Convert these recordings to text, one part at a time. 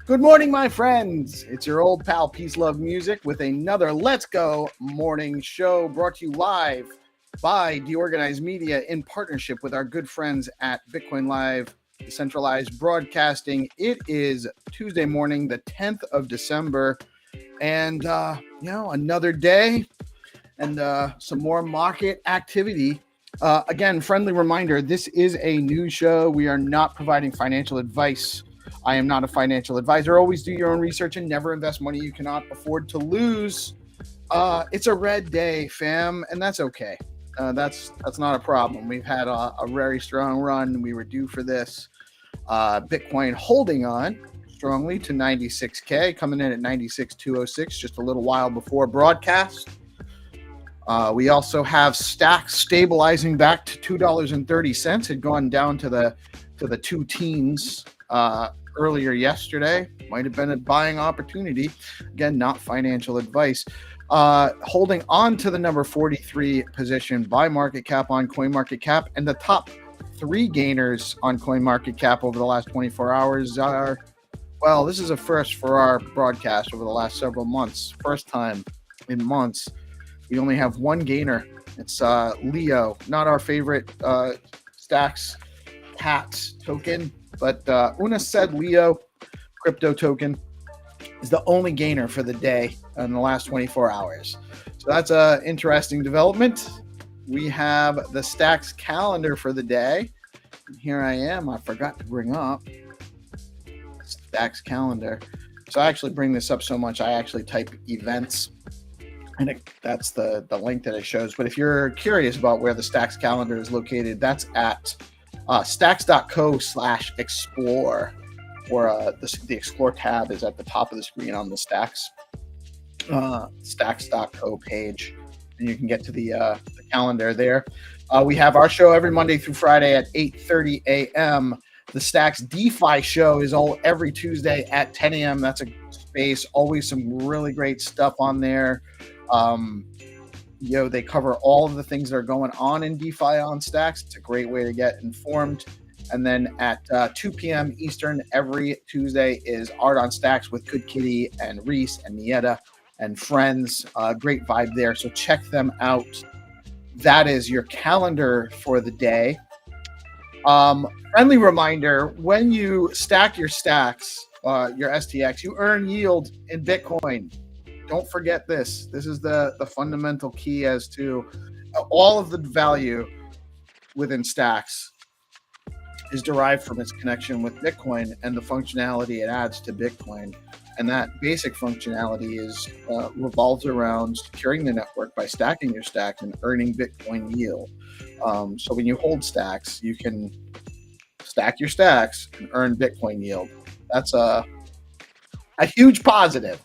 Good morning, my friends. It's your old pal PeaceLoveMusic with another Let's Go morning show brought to you live by DeOrganized Media in partnership with our good friends at BitcoinLive, Decentralized Broadcasting. It is Tuesday morning, the 10th of December, and another day and some more market activity. Again, friendly reminder, this is a news show. We are not providing financial advice. I am not a financial advisor. Always do your own research and never invest money you cannot afford to lose. It's a red day, fam, and that's okay. That's not a problem. We've had a very strong run. We were due for this. Bitcoin holding on strongly to 96K, coming in at 96,206 just a little while before broadcast. We also have stacks stabilizing back to $2.30. Had gone down to the two teens earlier yesterday. Might have been a buying opportunity. Again, not financial advice. Holding on to the number 43 position by market cap on CoinMarketCap, and the top three gainers on CoinMarketCap over the last 24 hours are, well, this is a first for our broadcast over the last several months. First time in months. We only have one gainer. It's Leo, not our favorite stacks cat token, but Una said Leo crypto token is the only gainer for the day in the last 24 hours. So that's an interesting development. We have the stacks calendar for the day. Here I am. I forgot to bring up stacks calendar. So I actually bring this up so much, I actually type events. And that's the link that it shows. But if you're curious about where the stacks calendar is located, that's at stacks.co/explore, or the explore tab is at the top of the screen on the stacks.co page, and you can get to the calendar there. We have our show every Monday through Friday at 8:30 a.m. The Stacks DeFi show is every Tuesday at 10 a.m. That's a space, always some really great stuff on there. They cover all of the things that are going on in DeFi on Stacks. It's a great way to get informed. And then at 2 p.m. Eastern every Tuesday is Art on Stacks with Good Kitty and Reese and Nieta and friends. Great vibe there. So check them out. That is your calendar for the day. Friendly reminder, when you stack your stacks, your STX, you earn yield in Bitcoin. Don't forget this. This is the fundamental key as to all of the value within Stacks is derived from its connection with Bitcoin and the functionality it adds to Bitcoin. And that basic functionality revolves around securing the network by stacking your stacks and earning Bitcoin yield. So when you hold Stacks, you can stack your stacks and earn Bitcoin yield. That's a huge positive.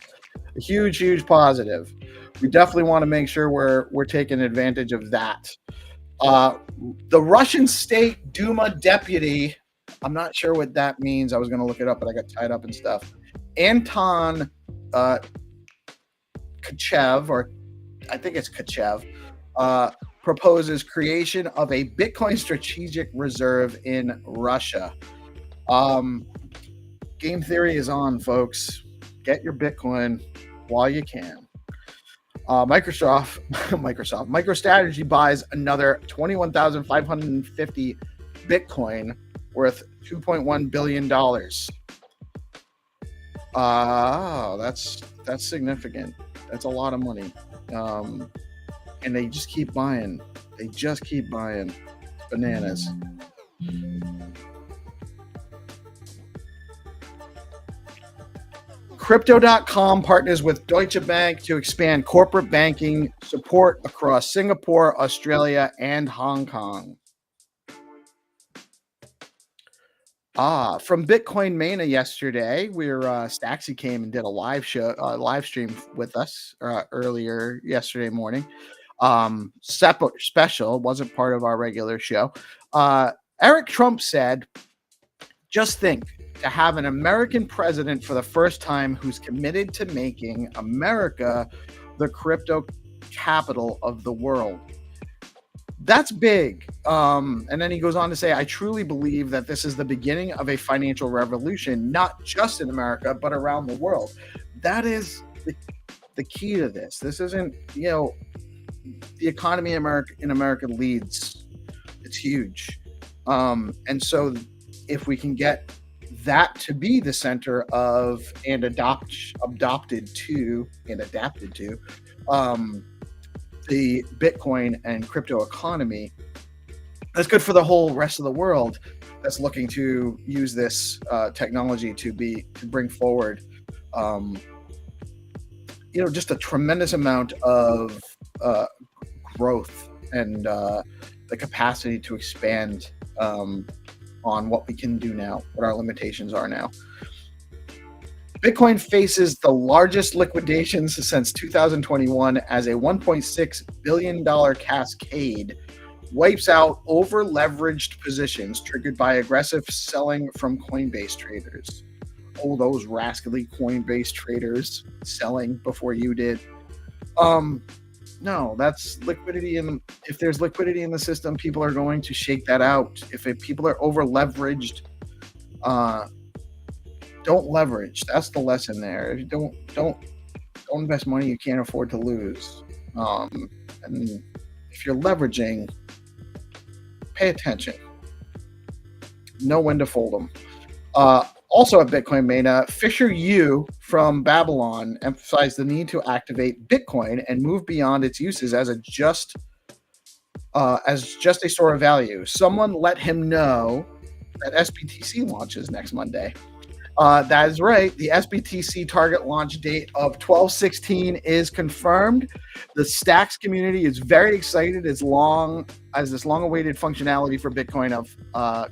A huge positive. We definitely want to make sure we're taking advantage of that. The Russian State Duma deputy, I'm not sure what that means. I was going to look it up, but I got tied up and stuff. Anton Kachev, or I think it's Kachev, proposes creation of a Bitcoin strategic reserve in Russia. Game theory is on, folks. Get your Bitcoin while you can. MicroStrategy buys another 21,550 Bitcoin worth $2.1 billion. That's significant. That's a lot of money. And they just keep buying. It's bananas. Crypto.com partners with Deutsche Bank to expand corporate banking support across Singapore, Australia, and Hong Kong. From Bitcoin Mania yesterday, Staxi came and did a live stream with us earlier yesterday morning. Special, wasn't part of our regular show. Eric Trump said, "Just think, to have an American president for the first time who's committed to making America the crypto capital of the world. That's big." And then he goes on to say, "I truly believe that this is the beginning of a financial revolution, not just in America, but around the world." That is the key to this. This isn't, the economy in America leads. It's huge. And so if we can get that to be the center of and adapted to the Bitcoin and crypto economy, that's good for the whole rest of the world that's looking to use this technology to bring forward just a tremendous amount of growth and the capacity to expand on what we can do now, what our limitations are now. Bitcoin faces the largest liquidations since 2021 as a $1.6 billion cascade wipes out over-leveraged positions triggered by aggressive selling from Coinbase traders. Oh, those rascally Coinbase traders selling before you did. No, that's liquidity. And if there's liquidity in the system, people are going to shake that out. If people are over-leveraged, don't leverage. That's the lesson there. Don't invest money you can't afford to lose. And if you're leveraging, pay attention. Know when to fold them. Also at Bitcoin Mania, Fisher Yu from Babylon emphasized the need to activate Bitcoin and move beyond its uses as just a store of value. Someone let him know that SBTC launches next Monday. That is right. The SBTC target launch date of 12/16 is confirmed. The Stacks community is very excited as this long-awaited functionality for Bitcoin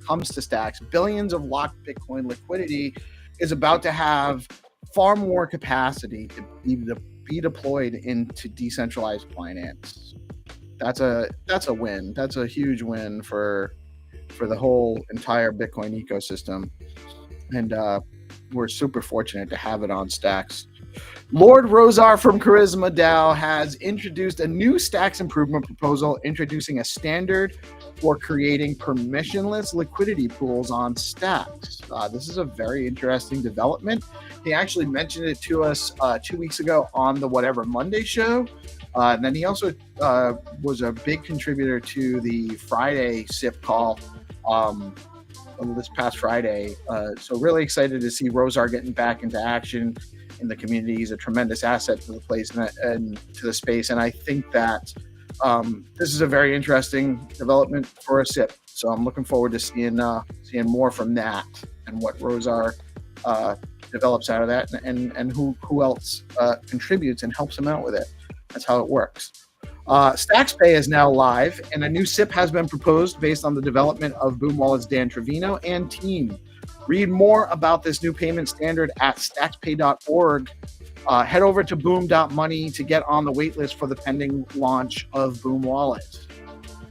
comes to Stacks. Billions of locked Bitcoin liquidity is about to have far more capacity to be deployed into decentralized finance. That's a win. That's a huge win for the whole entire Bitcoin ecosystem. And we're super fortunate to have it on Stacks. Lord Rosar from Charisma DAO has introduced a new Stacks improvement proposal, introducing a standard for creating permissionless liquidity pools on Stacks. This is a very interesting development. He actually mentioned it to us 2 weeks ago on the Whatever Monday show. And then he also was a big contributor to the Friday SIP call this past Friday. So really excited to see Rosar getting back into action in the community. He's a tremendous asset to the place and to the space. And I think that this is a very interesting development for a SIP. So I'm looking forward to seeing more from that and what Rosar develops out of that, and who else contributes and helps him out with it. That's how it works. StacksPay is now live, and a new SIP has been proposed based on the development of Boom Wallet's Dan Trevino and team. Read more about this new payment standard at stackspay.org. Head over to boom.money to get on the waitlist for the pending launch of Boom Wallet.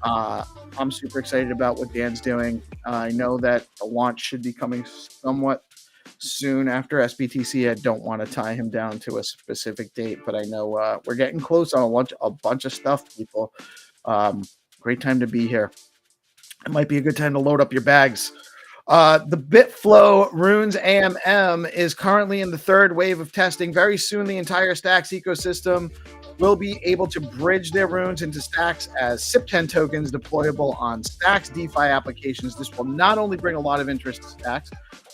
I'm super excited about what Dan's doing. I know that the launch should be coming somewhat soon after SBTC. I don't want to tie him down to a specific date, but I know we're getting close on a bunch of stuff, people. Great time to be here. It might be a good time to load up your bags. The BitFlow Runes AMM is currently in the third wave of testing. Very soon, the entire Stacks ecosystem will be able to bridge their runes into Stacks as SIP10 tokens deployable on Stacks DeFi applications. This will not only bring a lot of interest to Stacks,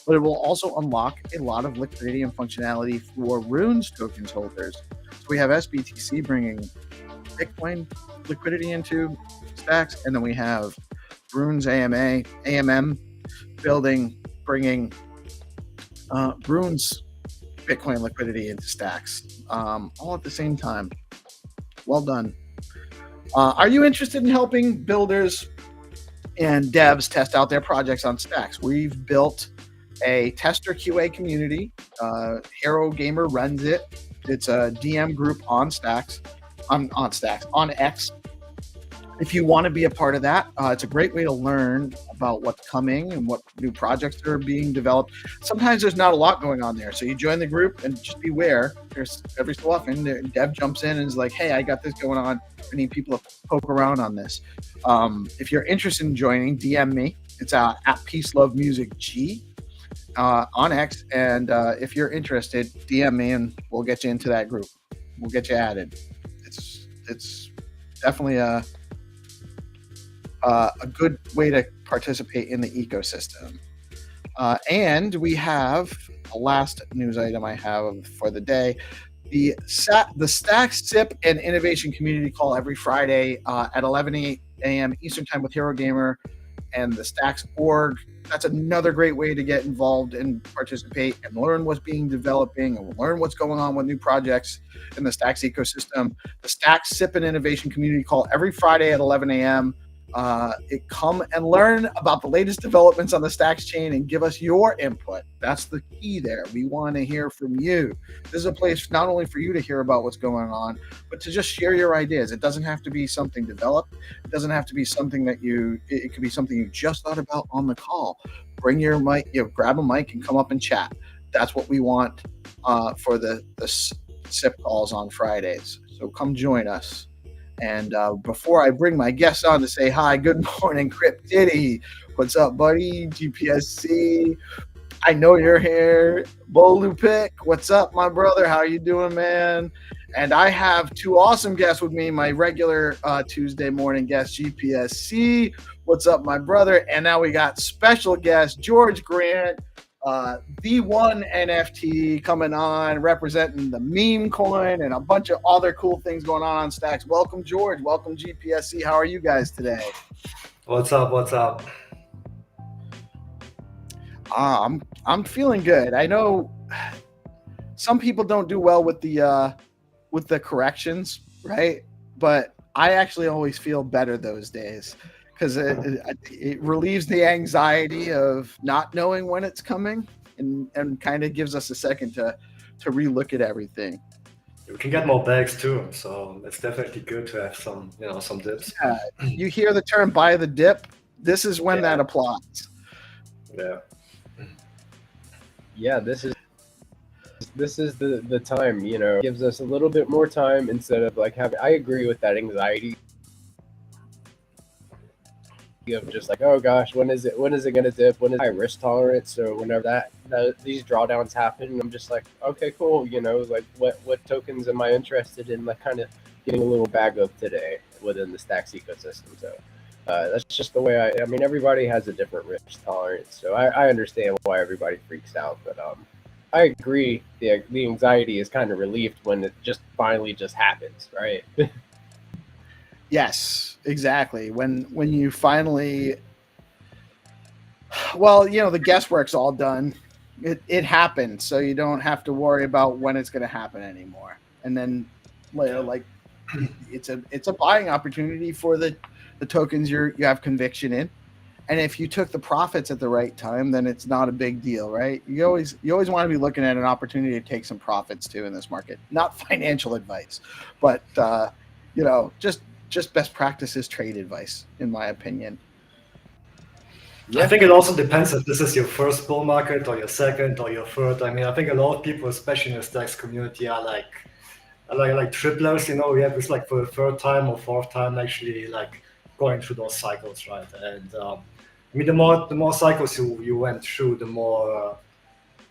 but it will also unlock a lot of liquidity and functionality for runes tokens holders. So we have SBTC bringing Bitcoin liquidity into Stacks, and then we have Runes AMM bringing Runes Bitcoin liquidity into Stacks, all at the same time. Well done. Are you interested in helping builders and devs test out their projects on Stacks? We've built a tester QA community. Hero Gamer runs it. It's a DM group on Stacks, on X. If you want to be a part of that, it's a great way to learn about what's coming and what new projects are being developed. Sometimes there's not a lot going on there. So you join the group and just beware. There's every so often, the dev jumps in and is like, hey, I got this going on. I need people to poke around on this. If you're interested in joining, DM me. It's at PeaceLoveMusic G on X. And if you're interested, DM me and we'll get you into that group. We'll get you added. It's definitely a good way to participate in the ecosystem. And we have a last news item I have for the day. The Stacks SIP and Innovation Community Call every Friday at 11 a.m. Eastern Time with Hero Gamer and the Stacks org. That's another great way to get involved and participate and learn what's being developing and learn what's going on with new projects in the Stacks ecosystem. The Stacks SIP and Innovation Community Call every Friday at 11 a.m. Come and learn about the latest developments on the Stacks chain and give us your input. That's the key there. We want to hear from you. This is a place not only for you to hear about what's going on, but to just share your ideas. It doesn't have to be something developed. It doesn't have to be something it could be something you just thought about on the call. Bring your mic, grab a mic and come up and chat. That's what we want for the SIP calls on Fridays. So come join us. And before I bring my guests on to say hi, good morning, Crypt Diddy. What's up, buddy? GPSC. I know you're here. Bolupik, what's up, my brother? How you doing, man? And I have two awesome guests with me, my regular Tuesday morning guest, GPSC. What's up, my brother? And now we got special guest, George Grant. The one NFT coming on, representing the meme coin and a bunch of other cool things going on Stacks. Welcome, George. Welcome, GPSC. How are you guys today? What's up? I'm feeling good. I know some people don't do well with the corrections, right? But I actually always feel better those days, because it relieves the anxiety of not knowing when it's coming and kind of gives us a second to relook at everything. We can get more bags too, so it's definitely good to have some dips. Yeah, you hear the term "buy the dip"? This is when that applies. Yeah, this is the time, gives us a little bit more time instead of like having. I agree with that anxiety of just like, oh gosh, when is it gonna dip? When is my risk tolerance? So whenever these drawdowns happen, I'm just like, okay, cool, like what tokens am I interested in, like kind of getting a little bag of today within the Stacks ecosystem. So that's just the way I mean, everybody has a different risk tolerance, so I understand why everybody freaks out, but I agree the anxiety is kind of relieved when it just finally just happens, right? Yes, exactly. When you finally, the guesswork's all done. It happened, so you don't have to worry about when it's going to happen anymore. And then later, like it's a buying opportunity for the tokens you have conviction in. And if you took the profits at the right time, then it's not a big deal, right? You always want to be looking at an opportunity to take some profits too in this market. Not financial advice, but just best practices trade advice, in my opinion. Yeah. I think it also depends if this is your first bull market or your second or your third. I mean, I think a lot of people, especially in the stacks community, are like triplers. You know, we have this like for the third time or fourth time actually like going through those cycles, right? And I mean, the more cycles you went through, the more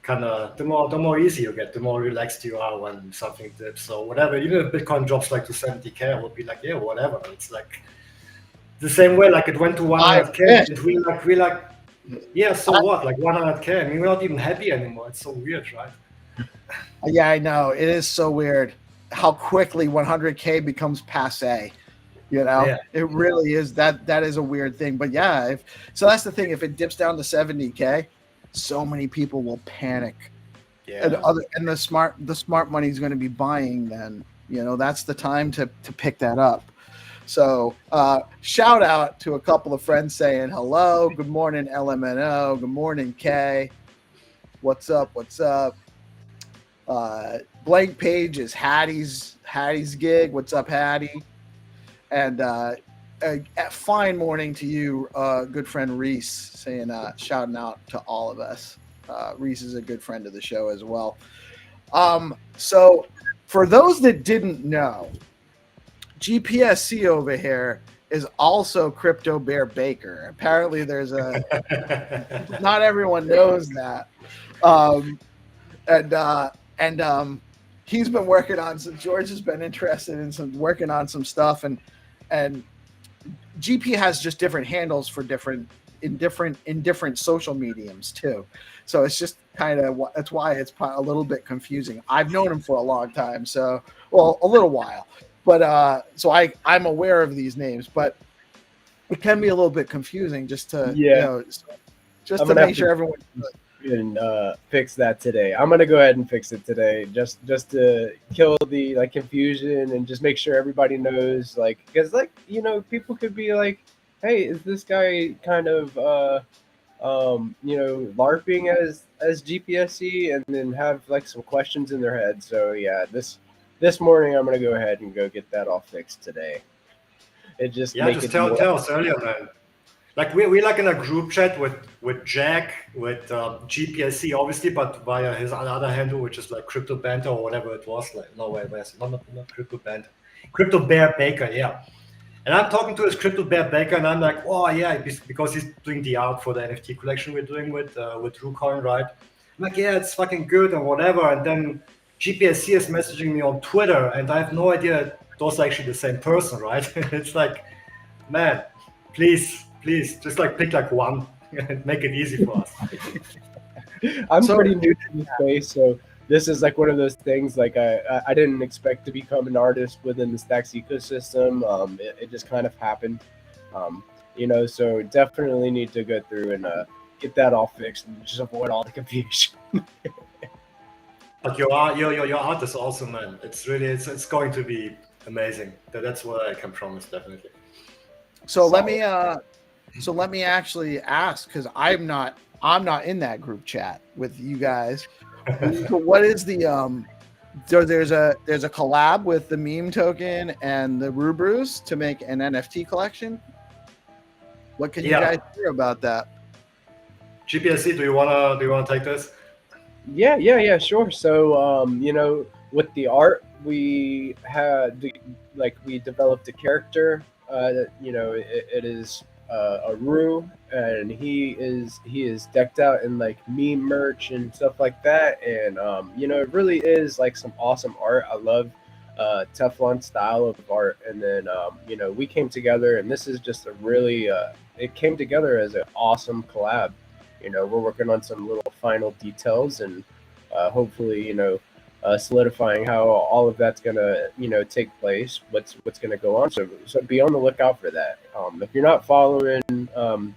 the more easy you get, the more relaxed you are when something dips. So whatever, even if Bitcoin drops like to 70K, I would be like, yeah, whatever. It's like the same way, like it went to I 100K. wish. We like, yeah, so what? Like 100K. I mean, we're not even happy anymore. It's so weird, right? Yeah, I know. It is so weird how quickly 100K becomes passe. You know, Yeah. it really is. That is a weird thing. But yeah, so that's the thing. If it dips down to 70K, so many people will panic. Yeah. And the smart money is going to be buying then. You know, that's the time to pick that up. So shout out to a couple of friends saying hello. Good morning, LMNO. Good morning, Kay. What's up? What's up? Blank page is Hattie's gig. What's up, Hattie? And a fine morning to you, good friend Reese, saying shouting out to all of us. Reese is a good friend of the show as well. So for those that didn't know, GPSC over here is also Crypto Bear Baker. Apparently there's not everyone knows that. And he's been working on some. George has been interested in working on some stuff, and GP has just different handles for different social mediums too. So it's just kind of that's why it's a little bit confusing. I've known him for a long time, a little while, but so I'm aware of these names, but it can be a little bit confusing just to just to make sure everyone. And fix that today. I'm gonna go ahead and fix it today, just to kill the like confusion and just make sure everybody knows, like, because people could be like, hey, is this guy kind of LARPing as GPSC, and then have like some questions in their head. So yeah, this morning I'm gonna go ahead and go get that all fixed today. It just tell us earlier, man. Like we like in a group chat with Jack, with GPSC obviously, but via his other handle, which is like Crypto Banter or whatever it was. Like no way, not Crypto Banter, Crypto Bear Baker, yeah. And I'm talking to his Crypto Bear Baker, and I'm like, oh yeah, because he's doing the art for the NFT collection we're doing with RuCoin, right? I'm like, yeah, it's fucking good and whatever. And then GPSC is messaging me on Twitter, and I have no idea those are actually the same person, right? It's like, man, please, just like pick like one and make it easy for us. I'm pretty new to this space, so this is like one of those things. Like I didn't expect to become an artist within the Stacks ecosystem. It just kind of happened, So definitely need to go through and get that all fixed and just avoid all the confusion. But your art is awesome, man. It's really it's going to be amazing. That's what I can promise, definitely. So let me actually ask, because I'm not in that group chat with you guys. So what is the there's a collab with the meme token and the Rubrus to make an NFT collection? What can you guys hear about that? GPSC, do you wanna take this? Yeah, sure. So with the art, we had we developed a character. It is a Ru, and he is decked out in like meme merch and stuff like that, and it really is like some awesome art. I love Teflon style of art, and then we came together, and this is just a really it came together as an awesome collab. We're working on some little final details, and hopefully solidifying how all of that's gonna take place, what's gonna go on. So be on the lookout for that. If you're not following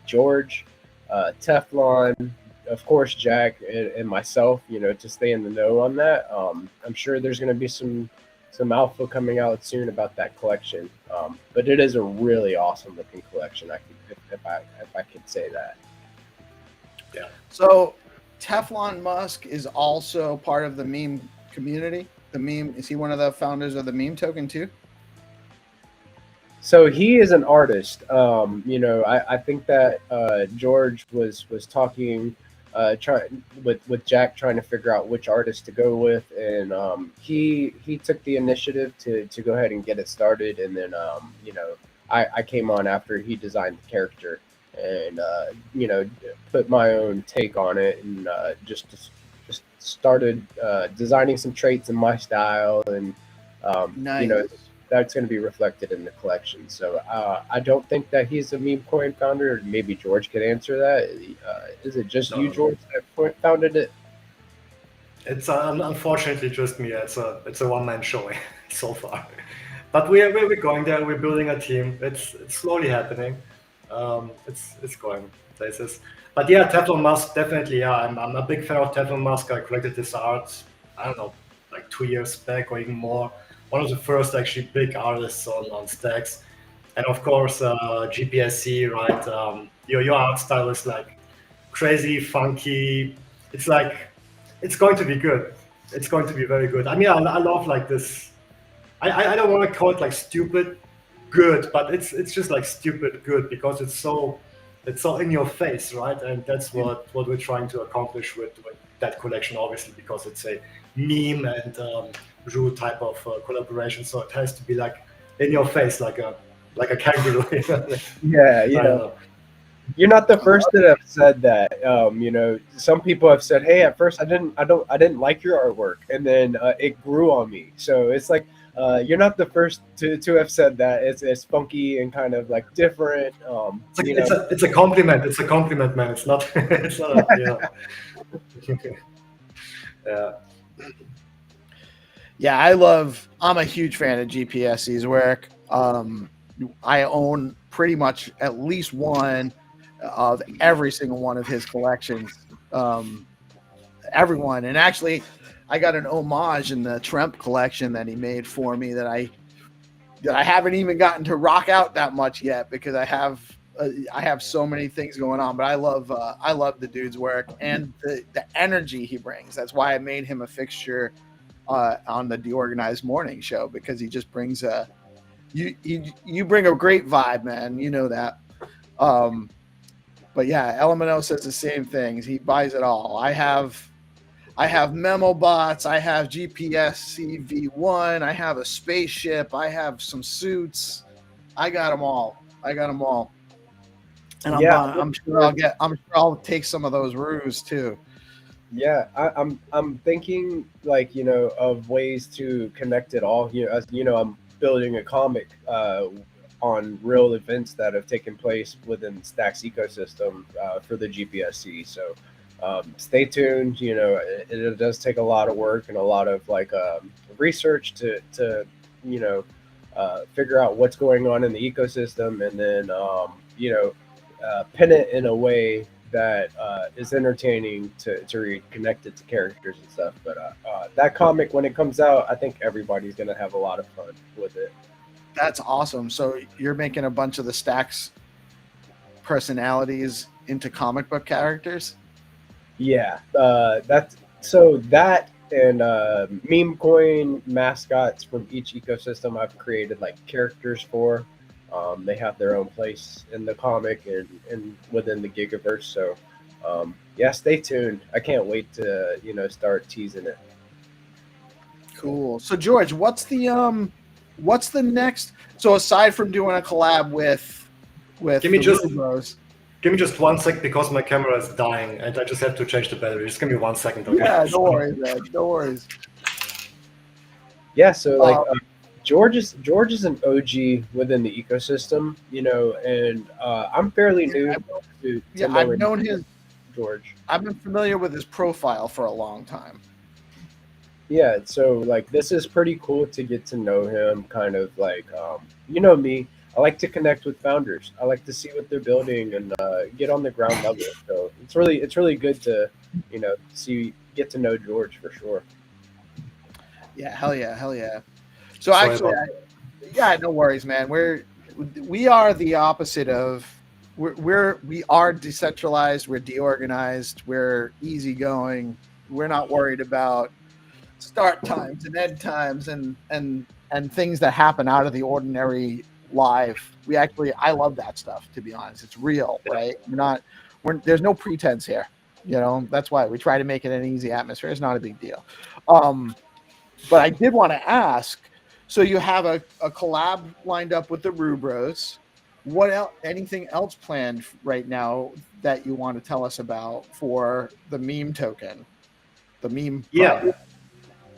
George, Teflon, of course Jack, and myself, to stay in the know on that. I'm sure there's gonna be some alpha coming out soon about that collection. But it is a really awesome looking collection. If I could say that. Yeah. So Teflon Musk is also part of the meme community. Is he one of the founders of the meme token too? So he is an artist. I think that George was talking, trying with Jack, trying to figure out which artist to go with, and he took the initiative to go ahead and get it started, and then I came on after he designed the character, and put my own take on it, and just started designing some traits in my style, and Nice. that's going to be reflected in the collection. So I don't think that he's a meme coin founder. Maybe George could answer that. Is it just you, No. George, that founded it? It's unfortunately just me. It's a one-man show so far, but we're going there. We're building a team. It's slowly happening. It's going places. But yeah, Teflon Musk definitely. Yeah, I'm a big fan of Teflon Musk. I collected his art. I don't know, like 2 years back or even more. One of the first actually big artists on Stacks, and of course GPSC. Right, your art style is like crazy, funky. It's like it's going to be good. It's going to be very good. I mean, I love like this. I don't want to call it like stupid good, but it's just like stupid good because it's so in your face, right? And that's what we're trying to accomplish with that collection, obviously, because it's a meme and Ru type of collaboration. So it has to be like in your face, like a kangaroo. Yeah, I don't know. you're not the first that have said that. Some people have said, "Hey, at first I didn't like your artwork, and then it grew on me." So it's like you're not the first to have said that. It's funky and kind of like different. It's a compliment. It's a compliment, man. It's not. It's not. Yeah. Yeah, I'm a huge fan of GPSC's work. I own pretty much at least one of every single one of his collections. Everyone. And actually, I got an homage in the Trump collection that he made for me that I haven't even gotten to rock out that much yet because I have so many things going on. But I love the dude's work and the energy he brings. That's why I made him a fixture on the DeOrganized morning show, because he just brings you bring a great vibe, man. You know that. But yeah, Elemento says the same things. He buys it all. I have memo bots. I have GPSC V1. I have a spaceship. I have some suits. I got them all. And I'm sure I'll take some of those roos too. Yeah, I'm thinking like of ways to connect it all. As I'm building a comic on real events that have taken place within Stack's ecosystem for the GPSC. So stay tuned. It does take a lot of work and a lot of like research to figure out what's going on in the ecosystem, and then pin it in a way that is entertaining to reconnect it to characters and stuff. But that comic, when it comes out, I think everybody's gonna have a lot of fun with it. That's awesome. So you're making a bunch of the Stacks personalities into comic book characters? Yeah, that and meme coin mascots from each ecosystem I've created like characters for. They have their own place in the comic and within the Gigaverse. So yeah, stay tuned. I can't wait to start teasing it. Cool. So George, what's the next? So aside from doing a collab with Give me the just- Little Bros, Give me just 1 sec because my camera is dying and I just have to change the battery. Just give me 1 second, okay? yeah, no worries, man. No worries. Yeah, so like George is an OG within the ecosystem, and I'm fairly new to I've known his George. I've been familiar with his profile for a long time. Yeah, so like this is pretty cool to get to know him. Kind of like me. I like to connect with founders. I like to see what they're building and get on the ground level. So it's really good to get to know George for sure. Yeah, hell yeah. So actually, no worries, man. We are the opposite of we are decentralized. We're deorganized. We're easygoing. We're not worried about start times and end times and things that happen out of the ordinary live. I love that stuff, to be honest. It's real, right? There's no pretense here. That's why we try to make it an easy atmosphere. It's not a big deal. But I did want to ask, so you have a collab lined up with the Rubros. What else? Anything else planned right now that you want to tell us about for the meme token? The meme. Yeah. Product?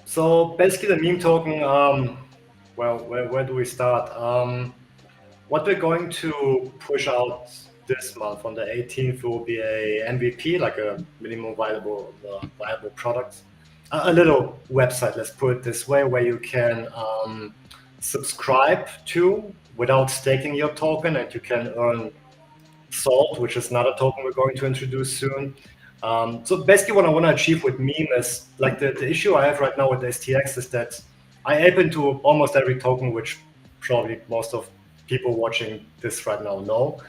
So basically the meme token, well, where do we start? What we're going to push out this month on the 18th will be a MVP, like a minimum viable product. A little website, let's put it this way, where you can subscribe to without staking your token, and you can earn Salt, which is another token we're going to introduce soon. So basically what I want to achieve with meme is, like, the issue I have right now with STX is that I ape into almost every token, which probably most of people watching this right now know.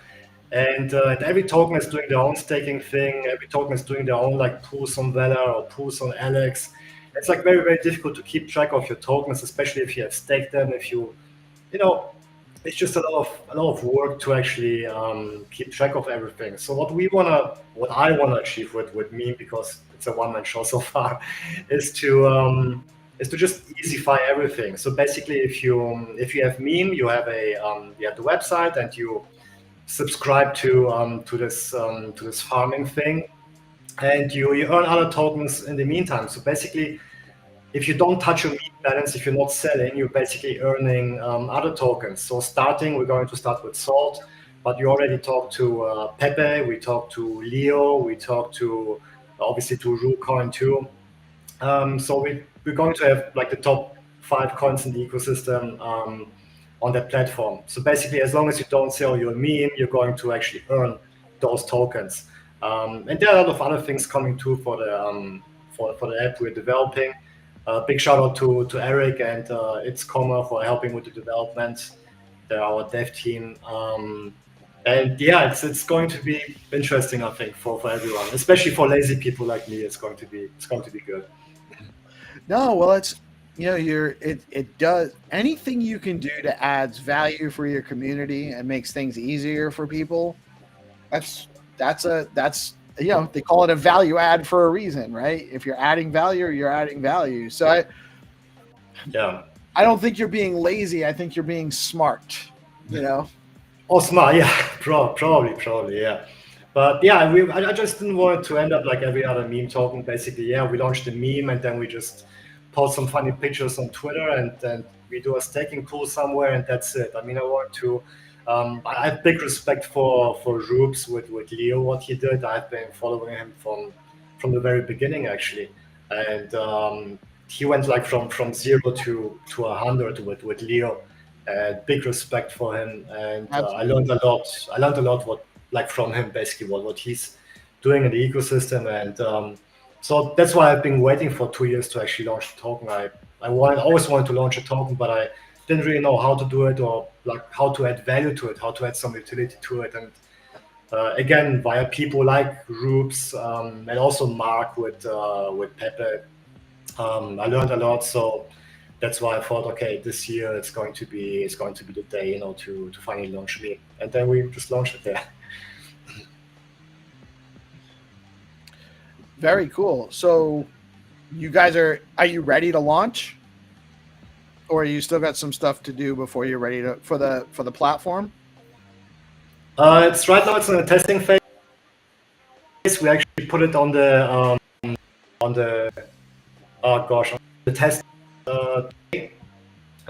And every token is doing their own staking thing. Every token is doing their own, like, pools on Valor or pools on Alex. It's like very, very difficult to keep track of your tokens, especially if you have staked them. If you it's just a lot of work to actually keep track of everything. So what I wanna achieve with meme, because it's a one-man show so far, is to just easyfy everything. So basically, if you have meme, you have the website, and you subscribe to this farming thing, and you earn other tokens in the meantime. So basically, if you don't touch your meme balance, if you're not selling, you're basically earning other tokens. So we're going to start with Salt, but you already talked to Pepe, we talked to Leo, we talked to obviously to RuCoin too. So we're going to have, like, the top 5 coins in the ecosystem on that platform. So basically, as long as you don't sell your meme, you're going to actually earn those tokens. And there are a lot of other things coming too for the app we're developing. Big shout out to Eric and It's Comma for helping with the development. They're our dev team. And yeah, it's going to be interesting, I think, for everyone, especially for lazy people like me. It's going to be good. No, well, it does anything you can do to adds value for your community and makes things easier for people. That's they call it a value add for a reason, right? If you're adding value, you're adding value. So I don't think you're being lazy. I think you're being smart. Oh, smart, yeah, probably, yeah. But yeah, I just didn't want it to end up like every other meme token. Basically, yeah, we launched a meme and then we just post some funny pictures on Twitter and then we do a staking pool somewhere and that's it. I mean, I want to. I have big respect for Rubes with Leo, what he did. I've been following him from the very beginning, actually, and he went like from 0 to 100 with Leo. Big respect for him, and I learned a lot. I learned a lot from him, basically what he's doing in the ecosystem, and so that's why I've been waiting for 2 years to actually launch the token. I always wanted to launch a token, but I didn't really know how to do it or like how to add value to it, how to add some utility to it, and again via people like Rubes and also Mark with Pepe. I learned a lot, so that's why I thought, okay, this year it's going to be the day, to finally launch me, and then we just launched it there. Very cool. So you guys are you ready to launch? Or you still got some stuff to do before you're ready for the platform? It's right now. It's in the testing phase. We actually put it on the test,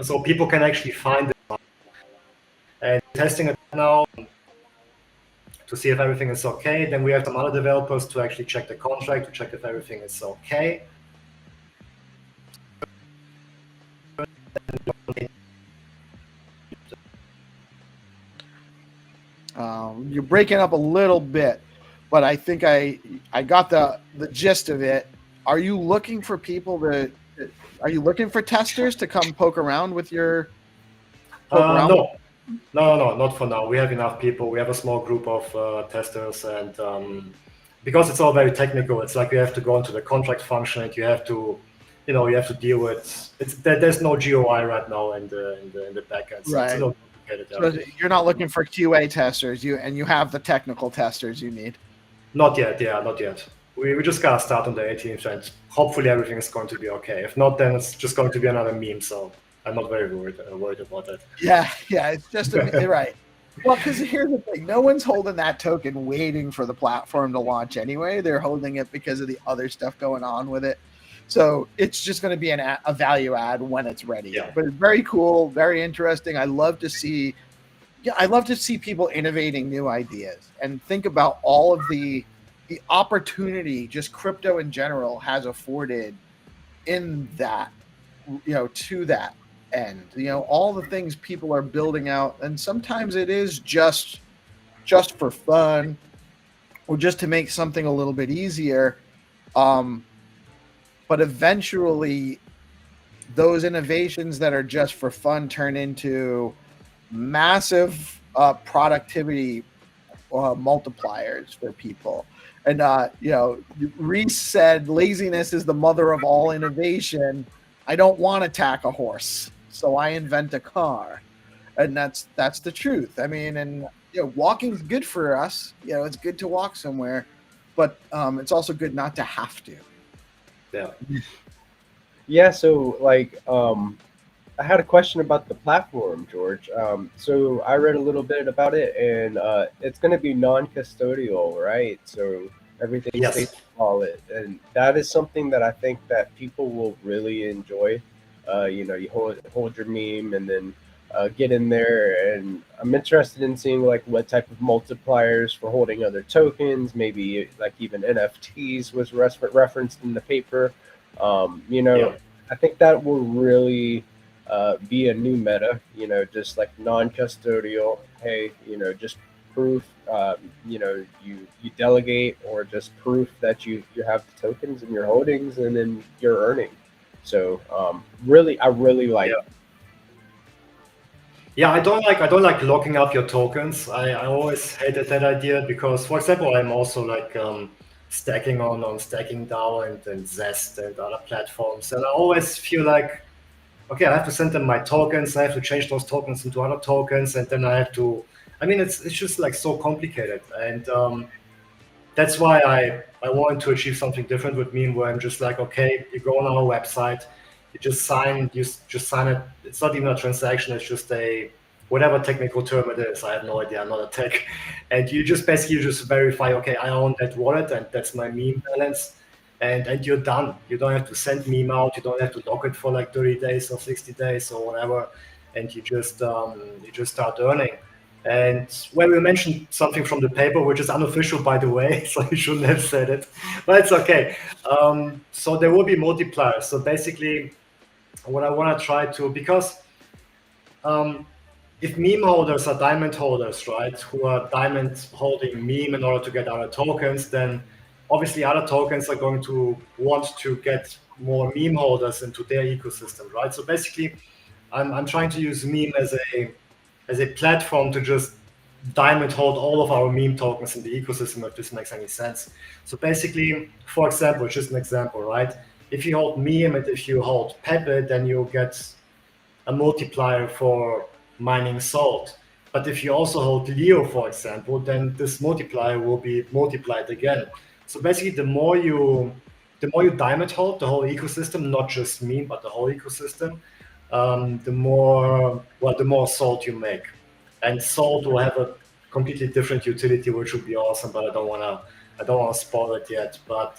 so people can actually find it. And testing it now to see if everything is okay. Then we have some other developers to actually check the contract, to check if everything is okay. You're breaking up a little bit, but I think I got the gist of it. Are you looking for are you looking for testers to come poke around with your? No, not for now. We have enough people. We have a small group of testers, and because it's all very technical, it's like you have to go into the contract function, and you have to deal with. There's no GUI right now in the backend, so right. It's a little get it So out. you're not looking for QA testers, you have the technical testers you need. Not yet, yeah, not yet. We just gotta start on the 18th, and hopefully everything is going to be okay. If not, then it's just going to be another meme. So I'm not very worried about that. Yeah, it's just right. Well, because here's the thing: no one's holding that token waiting for the platform to launch anyway. They're holding it because of the other stuff going on with it. So it's just going to be a value add when it's ready. Yeah. But it's very cool, very interesting. I love to see people innovating new ideas and think about all of the opportunity just crypto in general has afforded in that, to that end. All the things people are building out, and sometimes it is just for fun or just to make something a little bit easier. But eventually those innovations that are just for fun turn into massive productivity multipliers for people. And Reese said laziness is the mother of all innovation. I don't want to tack a horse, so I invent a car. And that's the truth. I mean, and walking's good for us. It's good to walk somewhere, but it's also good not to have to. Yeah, so I had a question about the platform, George. So I read a little bit about it, and it's going to be non-custodial, right? So everything stays wallet, and that is something that I think that people will really enjoy. You hold your meme, and then get in there, and I'm interested in seeing what type of multipliers for holding other tokens, maybe even NFTs was referenced in the paper. I think that will really be a new meta, just non-custodial. Hey, just proof, you delegate, or just proof that you have the tokens in your holdings, and then you're earning. So I really like. Yeah, I don't like locking up your tokens. I always hated that idea because, for example, I'm also stacking on Stacking DAO and Zest and other platforms, and I always feel like, okay, I have to send them my tokens. I have to change those tokens into other tokens, and then I have to. I mean, it's just so complicated, and that's why I wanted to achieve something different with Meme, where I'm just okay, you go on our website, you just sign it. It's not even a transaction. It's just a whatever technical term it is. I have no idea. I'm not a tech, and you just verify. Okay, I own that wallet, and that's my meme balance. And you're done. You don't have to send meme out. You don't have to lock it for 30 days or 60 days or whatever, and you just start earning. And we mentioned something from the paper, which is unofficial, by the way, so you shouldn't have said it, but it's okay. So there will be multipliers. So basically, what I want to try to, because if meme holders are diamond holders, right, who are diamond holding meme in order to get other tokens, then obviously other tokens are going to want to get more meme holders into their ecosystem, right? So basically, I'm trying to use meme as a platform to just diamond hold all of our meme tokens in the ecosystem, if this makes any sense. So basically, for example, just an example, right? If you hold meme and if you hold Pepe, then you'll get a multiplier for mining salt. But if you also hold Leo, for example, then this multiplier will be multiplied again. So basically, the more you diamond hold the whole ecosystem, not just meme, but the whole ecosystem, the more salt you make. And salt will have a completely different utility, which would be awesome, but I don't want to spoil it yet. But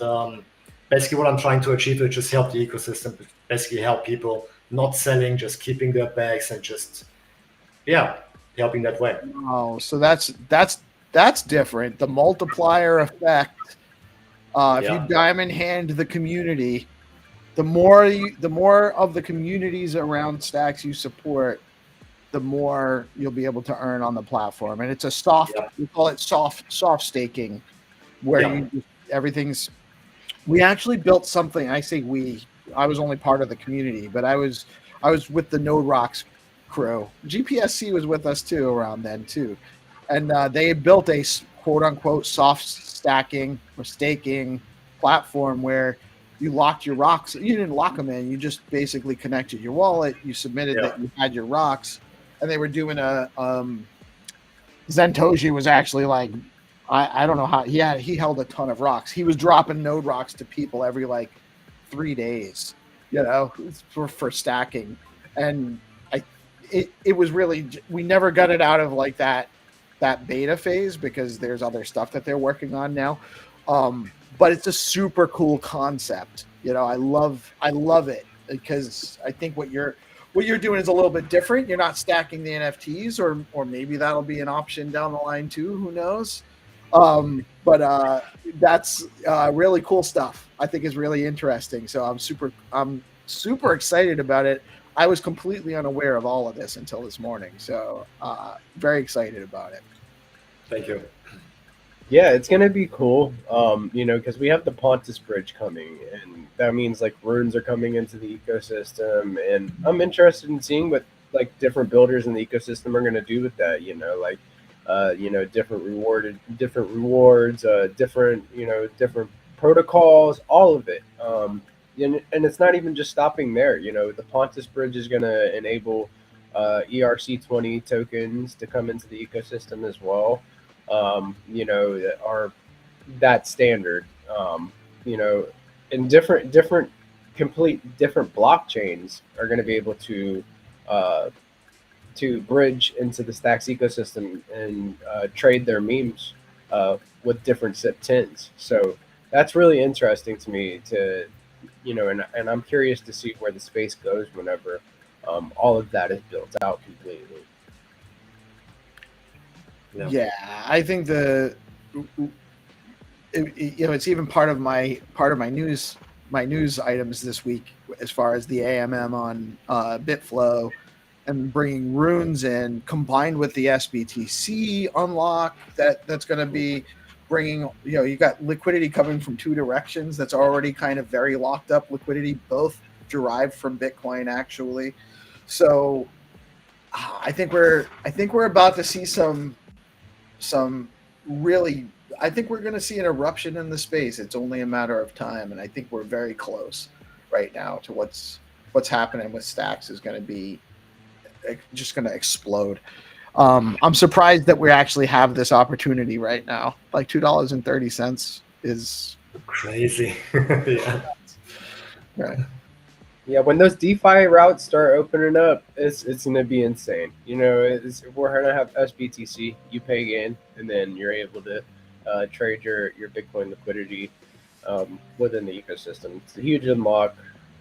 basically what I'm trying to achieve is just help the ecosystem, basically help people not selling, just keeping their bags, and just helping that way. Oh, so that's different. The multiplier effect. If you diamond hand the community, the more of the communities around stacks you support, the more you'll be able to earn on the platform. And it's a soft, we call it soft staking, where everything's. We actually built something. I say we. I was only part of the community, but I was with the Node Rocks crew. GPSC was with us too around then too, and they had built a quote unquote soft stacking or staking platform where you locked your rocks. You didn't lock them in. You just basically connected your wallet. You submitted that you had your rocks, and they were doing a Zentoshi was actually like, I don't know how he held a ton of rocks. He was dropping node rocks to people every like 3 days, for stacking. And it was really, we never got it out of like that beta phase because there's other stuff that they're working on now. But it's a super cool concept. I love it because I think what you're doing is a little bit different. You're not stacking the NFTs, or maybe that'll be an option down the line too. Who knows? But that's really cool stuff. I think is really interesting. So I'm super excited about it. I was completely unaware of all of this until this morning. So very excited about it. Thank you. Yeah, it's gonna be cool. Because we have the Pontus Bridge coming, and that means like runes are coming into the ecosystem, and I'm interested in seeing what like different builders in the ecosystem are gonna do with that. Different rewards, different protocols, all of it. And it's not even just stopping there. The Pontus Bridge is gonna enable ERC20 tokens to come into the ecosystem as well. That are that standard, and different complete different blockchains are going to be able to bridge into the Stacks ecosystem and trade their memes with different SIP10s. So that's really interesting to me and I'm curious to see where the space goes whenever all of that is built out completely. Yeah, I think it's even part of my news items this week as far as the AMM on BitFlow and bringing runes in, combined with the SBTC unlock that's going to be bringing. You got liquidity coming from two directions. That's already kind of very locked up liquidity, both derived from Bitcoin actually. So I think we're about to see some really, I think we're going to see an eruption in the space. It's only a matter of time, and I think we're very close right now to what's happening with Stacks is going to be just going to explode. I'm surprised that we actually have this opportunity right now. Like $2.30 is crazy. Yeah. Right. Yeah, when those DeFi routes start opening up, it's going to be insane. We're going to have SBTC, you pay in, and then you're able to trade your Bitcoin liquidity within the ecosystem. It's a huge unlock.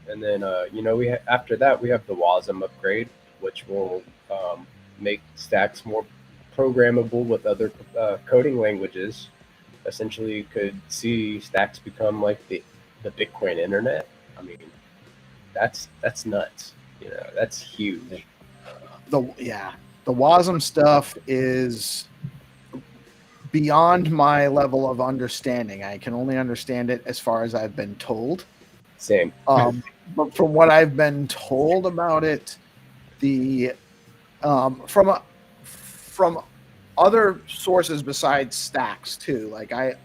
And then, after that, we have the WASM upgrade, which will make Stacks more programmable with other coding languages. Essentially, you could see Stacks become like the Bitcoin internet. I mean, that's nuts. That's huge. The WASM stuff is beyond my level of understanding. I can only understand it as far as I've been told. Same. But from what I've been told about it, from other sources besides Stacks too, like I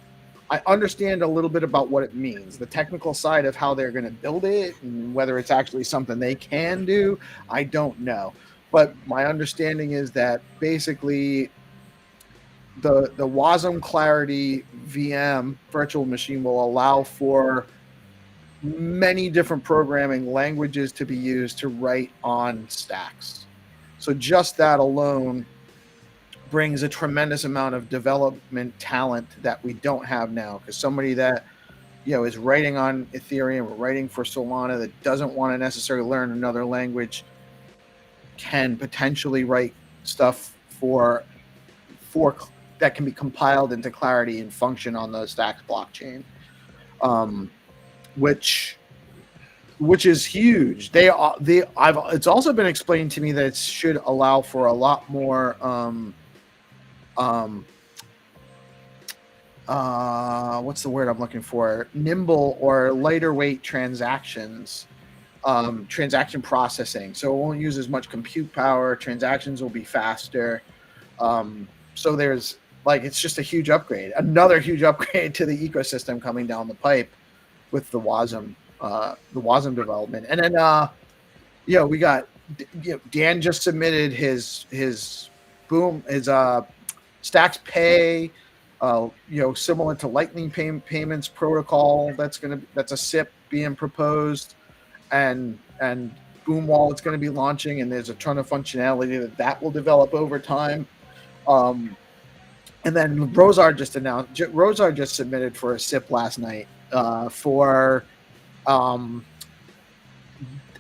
understand a little bit about what it means, the technical side of how they're going to build it, and whether it's actually something they can do, I don't know. But my understanding is that basically the WASM Clarity VM virtual machine will allow for many different programming languages to be used to write on Stacks. So just that alone brings a tremendous amount of development talent that we don't have now, because somebody that is writing on Ethereum or writing for Solana that doesn't want to necessarily learn another language can potentially write stuff for that can be compiled into Clarity and function on the Stacks blockchain, which is huge. It's also been explained to me that it should allow for a lot more what's the word I'm looking for? Nimble or lighter weight transactions, transaction processing. So it won't use as much compute power. Transactions will be faster. So there's it's just a huge upgrade, another huge upgrade to the ecosystem coming down the pipe with the WASM development. And then, we got Dan just submitted his Stacks Pay, similar to Lightning payments protocol. That's a SIP being proposed, and Boom Wallet's going to be launching, and there's a ton of functionality that will develop over time. And then Rosar just submitted for a SIP last night for I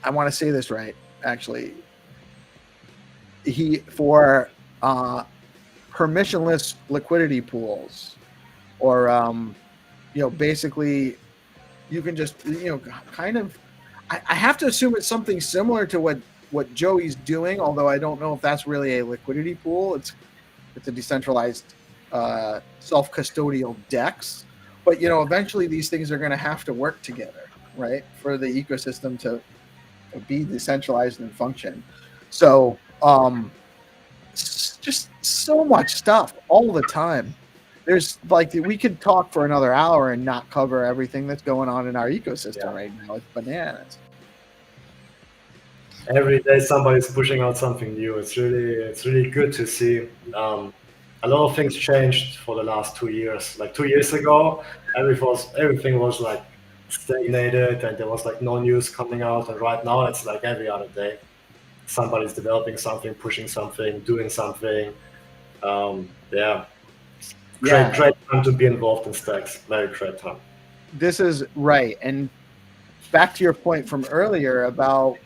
want to say this right, actually. For permissionless liquidity pools, or basically you can just kind of. I have to assume it's something similar to what Joey's doing, although I don't know if that's really a liquidity pool. It's a decentralized self-custodial DEX, but eventually these things are going to have to work together, right, for the ecosystem to be decentralized and function. So just so much stuff all the time. There's we could talk for another hour and not cover everything that's going on in our ecosystem right now. It's bananas. Every day somebody's pushing out something new. It's really good to see. A lot of things changed for the last 2 years. Like 2 years ago, everything was like stagnated, and there was like no news coming out. And right now, it's like every other day, somebody's developing something, pushing something, doing something. Great time to be involved in Stacks. Very great time. This is right. And back to your point from earlier about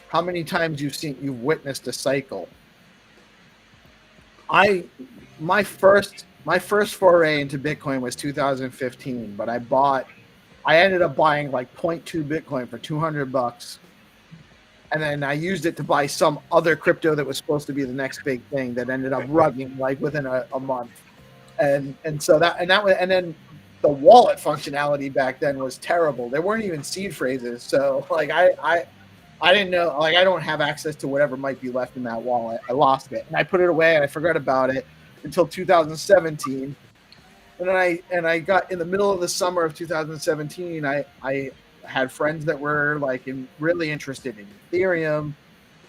how many times you've witnessed a cycle. My first foray into Bitcoin was 2015, but I ended up buying like 0.2 Bitcoin for $200, and then I used it to buy some other crypto that was supposed to be the next big thing that ended up running like within a month, and then the wallet functionality back then was terrible. There weren't even seed phrases, so like I didn't know, like I don't have access to whatever might be left in that wallet. I lost it and I put it away and I forgot about it until 2017. And I got in the middle of the summer of 2017, I had friends that were really interested in Ethereum,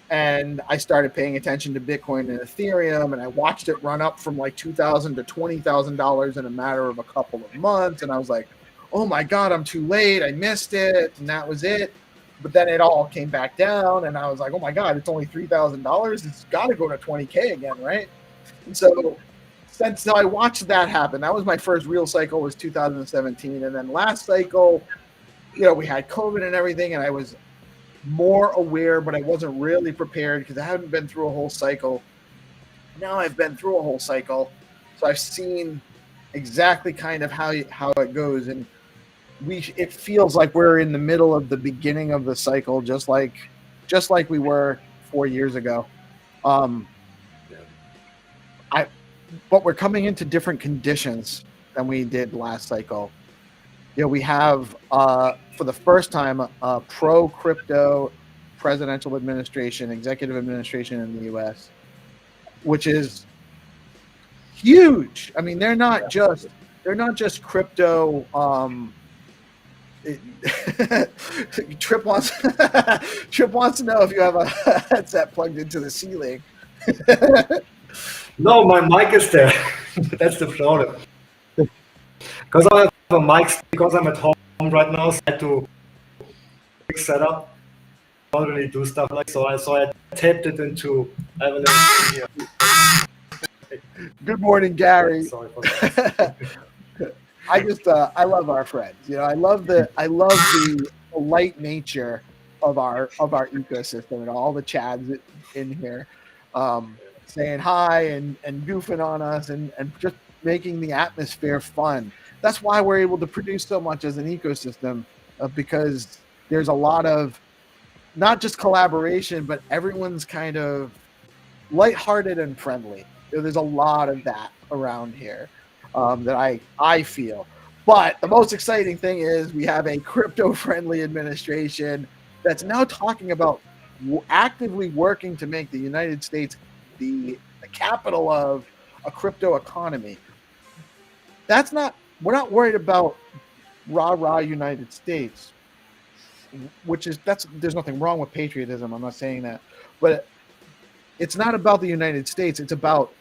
and I started paying attention to Bitcoin and Ethereum, and I watched it run up from like $2,000 to $20,000 in a matter of a couple of months. And I was like, oh my God, I'm too late. I missed it. And that was it. But then it all came back down, and I was like, oh my God, it's only $3,000. It's got to go to 20K again, right? And so since I watched that happen, that was my first real cycle, was 2017. And then last cycle, we had COVID and everything, and I was more aware, but I wasn't really prepared because I hadn't been through a whole cycle. Now I've been through a whole cycle, so I've seen exactly kind of how it goes, and it feels like we're in the middle of the beginning of the cycle, just like we were 4 years ago. But we're coming into different conditions than we did last cycle. We have for the first time a pro-crypto presidential administration, executive administration in the U.S., which is huge. I mean, they're not just crypto. Trip wants to know if you have a headset plugged into the ceiling. No, my mic is there. That's the problem. Because I have a mic, because I'm at home right now, so I had to quick setup. I don't really do stuff like so. I taped it into. I have a little here. Good morning, Gary. Sorry for that. I love our friends. I love the light nature of our ecosystem, and all the chads in here saying hi and goofing on us and just making the atmosphere fun. That's why we're able to produce so much as an ecosystem, because there's a lot of not just collaboration, but everyone's kind of lighthearted and friendly. There's a lot of that around here that I feel. But the most exciting thing is we have a crypto-friendly administration that's now talking about actively working to make the United States the capital of a crypto economy. We're not worried about rah-rah United States, there's nothing wrong with patriotism. I'm not saying that. But it's not about the United States. It's about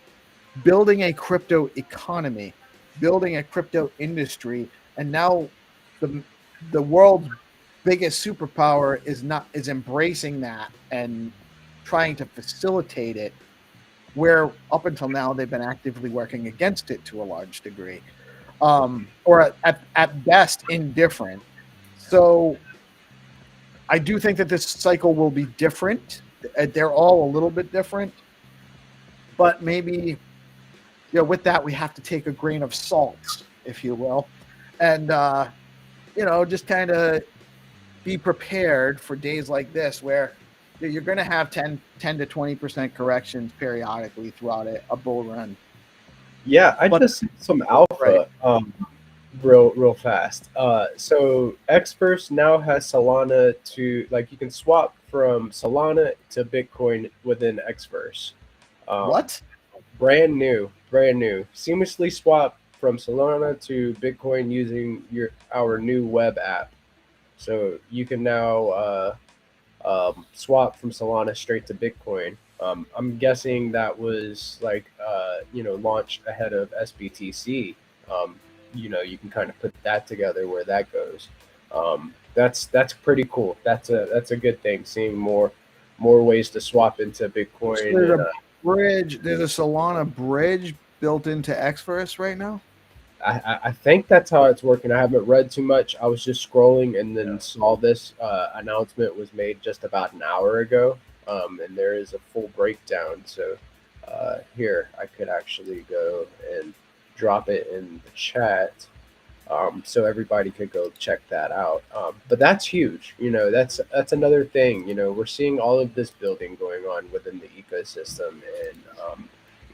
building a crypto economy, building a crypto industry, and now the world's biggest superpower is embracing that and trying to facilitate it, where up until now they've been actively working against it to a large degree, or at best indifferent. So I do think that this cycle will be different. They're all a little bit different, but maybe, with that, we have to take a grain of salt, if you will, and just kind of be prepared for days like this where you're going to have 10 to 20% corrections periodically throughout a bull run. Yeah, I just see some alpha, real fast. So Xverse now has Solana to, like, you can swap from Solana to Bitcoin within Xverse. What? Brand new. Seamlessly swap from Solana to Bitcoin using our new web app. So you can now swap from Solana straight to Bitcoin. I'm guessing that was launched ahead of SBTC. You can kind of put that together where that goes. That's pretty cool. That's a good thing. Seeing more ways to swap into Bitcoin. There's a bridge. There's a Solana bridge built into Xverse right now. I think that's how it's working. I haven't read too much. I was just scrolling and then saw this announcement was made just about an hour ago, and there is a full breakdown. So here, I could actually go and drop it in the chat, so everybody could go check that out. But that's huge. That's another thing. We're seeing all of this building going on within the ecosystem,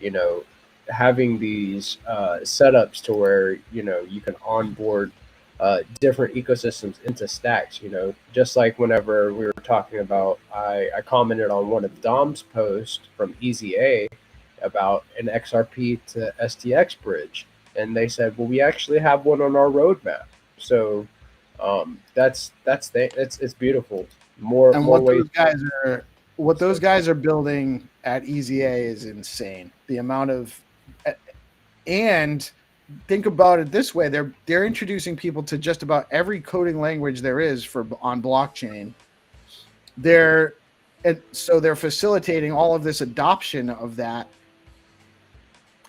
and having these setups to where you can onboard different ecosystems into stacks. Just like whenever we were talking about, I commented on one of Dom's posts from Easy A about an XRP to STX bridge, and they said, well, we actually have one on our roadmap. So it's beautiful. More ways. What those guys are building at Easy A is insane. The amount of, and think about it this way: they're introducing people to just about every coding language there is on blockchain. So they're facilitating all of this adoption of that.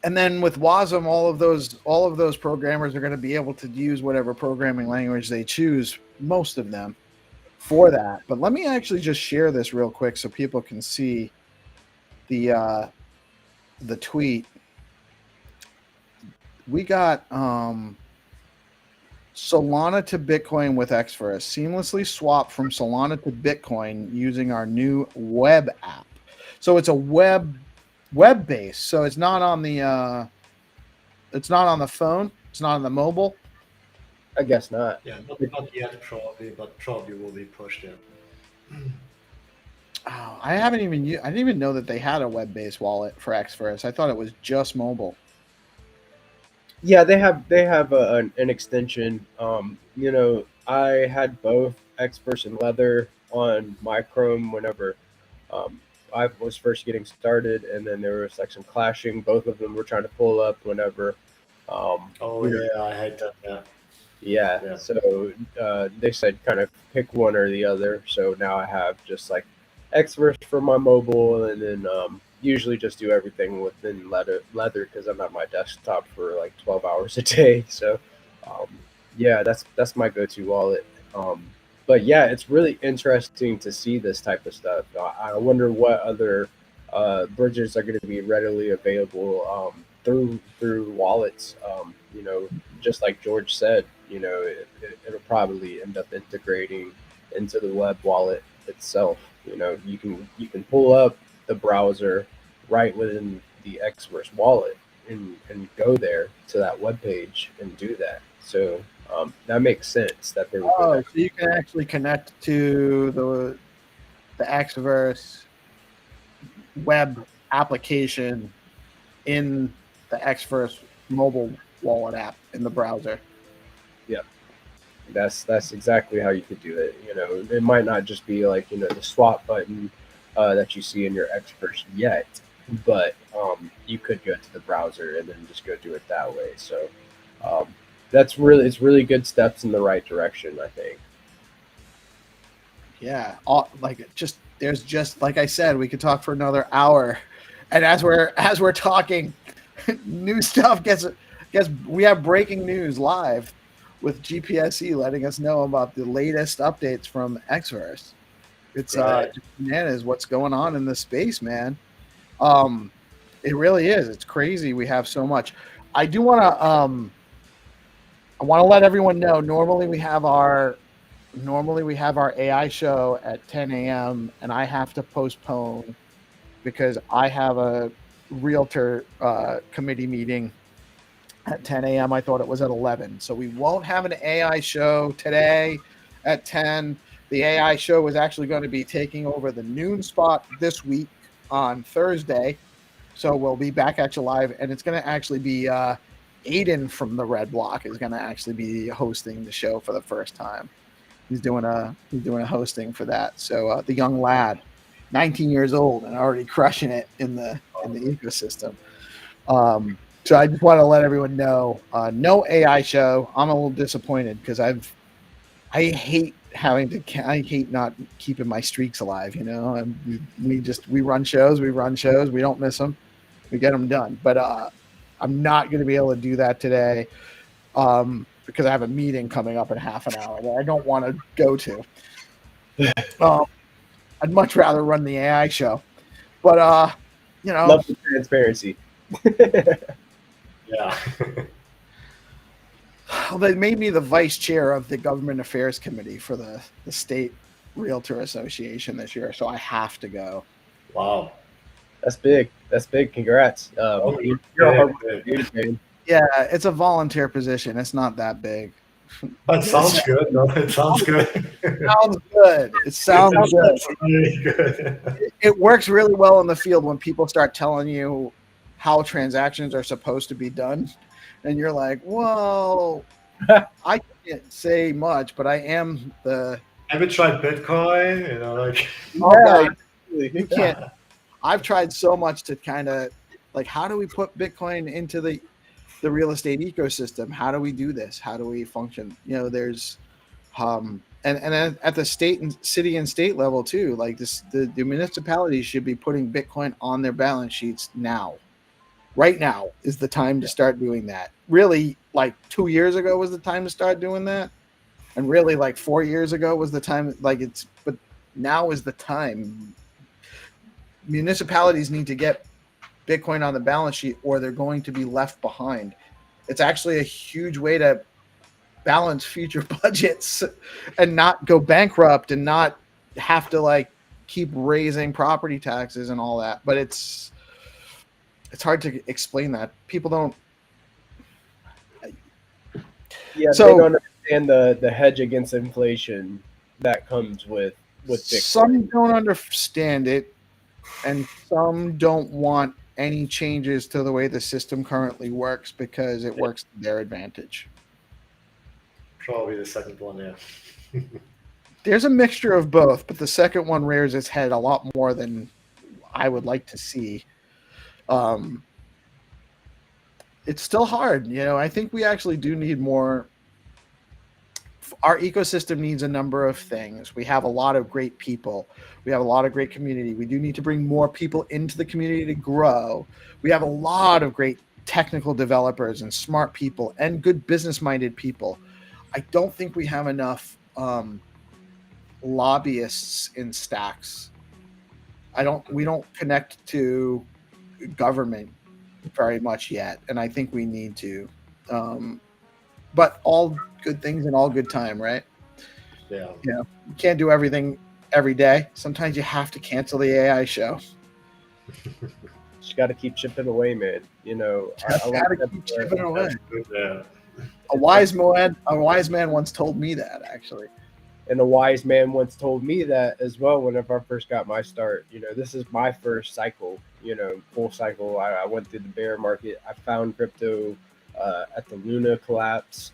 And then with WASM, all of those programmers are going to be able to use whatever programming language they choose, most of them, for that. But let me actually just share this real quick so people can see the tweet. We got Solana to Bitcoin with Xverse. Seamlessly swap from Solana to Bitcoin using our new web app. So it's a web based. So it's not on the phone. It's not on the mobile. I guess not. Yeah, not yet probably, but probably will be pushed in. Oh, I didn't even know that they had a web based wallet for Xverse. I thought it was just mobile. Yeah, they have an extension. I had both Xverse and Leather on my Chrome whenever I was first getting started, and then there was like some clashing. Both of them were trying to pull up whenever. I hate that. Yeah. So they said kind of pick one or the other. So now I have just like Xverse for my mobile, and then usually just do everything within Leather because I'm at my desktop for like 12 hours a day. So that's my go-to wallet. But yeah, it's really interesting to see this type of stuff. I wonder what other bridges are going to be readily available through wallets. Just like George said, it'll probably end up integrating into the web wallet itself. You can pull up the browser right within the Xverse wallet and go there to that web page and do that. So that makes sense that they would. So you can actually connect to the Xverse web application in the Xverse mobile wallet app in the browser. Yeah, that's exactly how you could do it. It might not just be like the swap button that you see in your experts yet, but you could go to the browser and then just go do it that way. So it's really good steps in the right direction, I think. Yeah, there's just like I said, we could talk for another hour, and as we're talking, new stuff gets we have breaking news live with GPSC letting us know about the latest updates from Xverse. It's Right. bananas what's going on in the space, man. It really is. It's crazy. We have so much. I do want to I want to let everyone know. Normally we have our AI show at 10 a.m. and I have to postpone because I have a realtor committee meeting at 10 a.m. I thought it was at 11. So we won't have an AI show today at 10. The AI show was actually going to be taking over the noon spot this week on Thursday. So we'll be back at you live, and it's going to actually be Aiden from the Red Block is going to actually be hosting the show for the first time. He's doing a hosting for that. So the young lad, 19 years old and already crushing it in the ecosystem. So I just want to let everyone know, no AI show. I'm a little disappointed because I hate not keeping my streaks alive. You know, and we run shows, we don't miss them, we get them done. But I'm not going to be able to do that today because I have a meeting coming up in half an hour that I don't want to go to. I'd much rather run the AI show, but Love the transparency. Yeah. They made me the vice chair of the Government Affairs Committee for the State Realtor Association this year, so I have to go. Wow. That's big. Congrats. You're a hard dude, man. Yeah, it's a volunteer position. It's not that big. That sounds good. No, it sounds good. Sounds good. It sounds good. Really good. It works really well in the field when people start telling you how transactions are supposed to be done, and you're like, "Whoa, I can't say much, but I am the." Have you tried Bitcoin? You know, like. Oh, God, you can't. I've tried so much to kind of like, how do we put Bitcoin into the real estate ecosystem? How do we do this? How do we function? You know, there's and at the state and city and state level too, like this, the municipalities should be putting Bitcoin on their balance sheets now. Right now is the time to start doing that. Really, like 2 years ago was the time to start doing that. And really like 4 years ago was the time, but now is the time. Municipalities need to get Bitcoin on the balance sheet or they're going to be left behind. It's actually a huge way to balance future budgets and not go bankrupt and not have to like keep raising property taxes and all that. But it's hard to explain that. People don't. Yeah, so they don't understand the hedge against inflation that comes with Bitcoin. Some don't understand it, and some don't want any changes to the way the system currently works because it works to their advantage. Probably the second one, yeah. There's a mixture of both, but the second one rears its head a lot more than I would like to see. It's still hard, you know. I think we actually do need more. Our ecosystem needs a number of things. We have a lot of great people. We have a lot of great community. We do need to bring more people into the community to grow. We have a lot of great technical developers and smart people and good business-minded people. I don't think we have enough lobbyists in stacks. We don't connect to government very much yet, and I think we need to. But all good things in all good time, right? Yeah. You know, you can't do everything every day. Sometimes you have to cancel the AI show. Just got to keep chipping away, man. You know, I got to keep chipping away. Yeah. A wise man once told me that, actually. And a wise man once told me that as well whenever I first got my start. You know, this is my first cycle, you know, full cycle. I went through the bear market. I found crypto at the Luna collapse.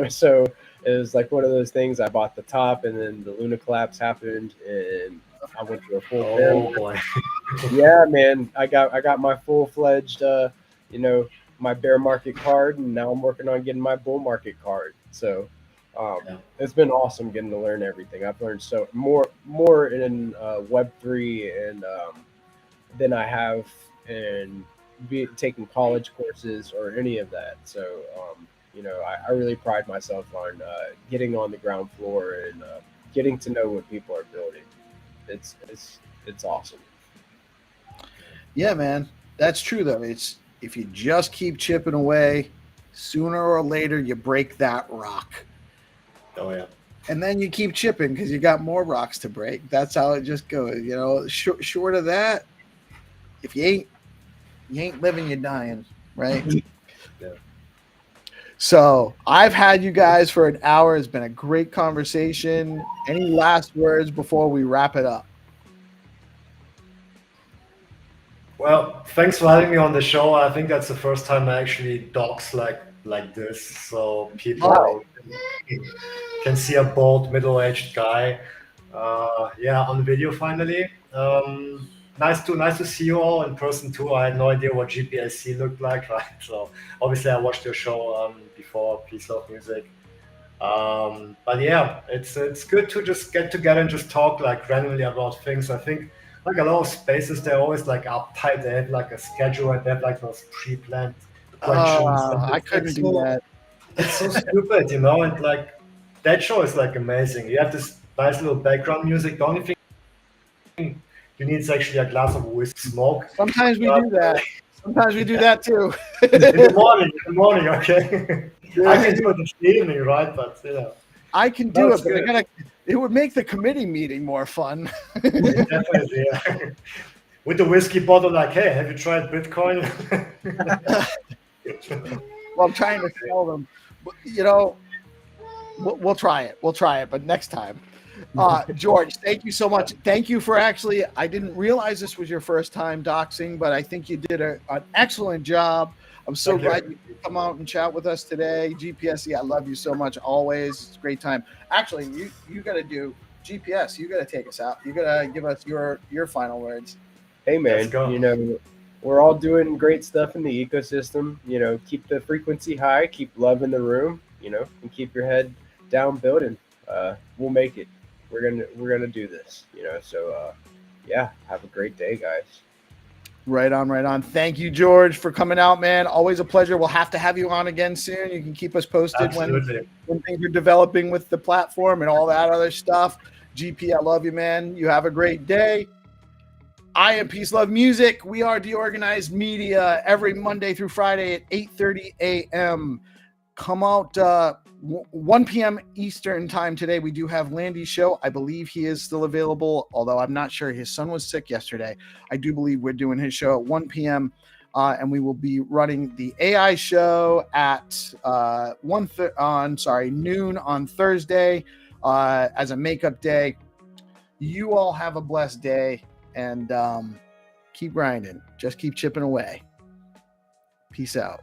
So it was like one of those things. I bought the top and then the Luna collapse happened and I went to a full Oh boy. yeah, man. I got my full-fledged, my bear market card, and now I'm working on getting my bull market card. So, Yeah. it's been awesome getting to learn everything. I've learned so more in Web3 and than I have in taking college courses or any of that. So, I really pride myself on getting on the ground floor and getting to know what people are building. It's awesome. Yeah, man. That's true though. It's if you just keep chipping away, sooner or later you break that rock. Oh yeah. And then you keep chipping because you got more rocks to break. That's how it just goes. Short of that, if you ain't living, you're dying, right? Yeah. So I've had you guys for an hour. It's been a great conversation. Any last words before we wrap it up? Well, thanks for having me on the show. I think that's the first time I actually docs like this, so people can see a bald middle-aged guy. Yeah, on video finally. Nice to see you all in person too. I had no idea what GPSC looked like, right? So obviously I watched your show before Peace Love Music. But yeah, it's good to just get together and just talk like randomly about things. I think like a lot of spaces they're always like uptight. They have like a schedule and they have like those pre-planned questions. And I couldn't do that. It's so stupid, and like that show is like amazing. You have this nice little background music. The only thing you need is actually a glass of whiskey smoke. Sometimes we do that. Sometimes we do that too. In the morning, okay. I can do it in the evening, right? But I can do That's it, but good. it would make the committee meeting more fun. Definitely, yeah. With the whiskey bottle, like, hey, have you tried Bitcoin? Well, I'm trying to sell them. But, we'll try it. We'll try it, but next time. George, thank you so much. Thank you for I didn't realize this was your first time doxing, but I think you did an excellent job. I'm so Thank you. glad you could come out and chat with us today. GPSC, I love you so much always. It's a great time. Actually, you got to do GPS. You got to take us out. You got to give us your final words. Hey man, Let's go. we're all doing great stuff in the ecosystem. Keep the frequency high, keep love in the room, and keep your head down building. We'll make it. We're gonna do this. So yeah, have a great day, guys. Right on. Thank you, George, for coming out, man. Always a pleasure. We'll have to have you on again soon. You can keep us posted when things are developing with the platform and all that other stuff. GP, I love you, man. You have a great day. I am Peace Love Music. We are DeOrganized Media every Monday through Friday at 8:30 a.m. Come out 1 p.m. Eastern time today. We do have Landy's show. I believe he is still available, although I'm not sure. His son was sick yesterday. I do believe we're doing his show at 1 p.m. And we will be running the AI show at noon on Thursday as a makeup day. You all have a blessed day and keep grinding. Just keep chipping away. Peace out.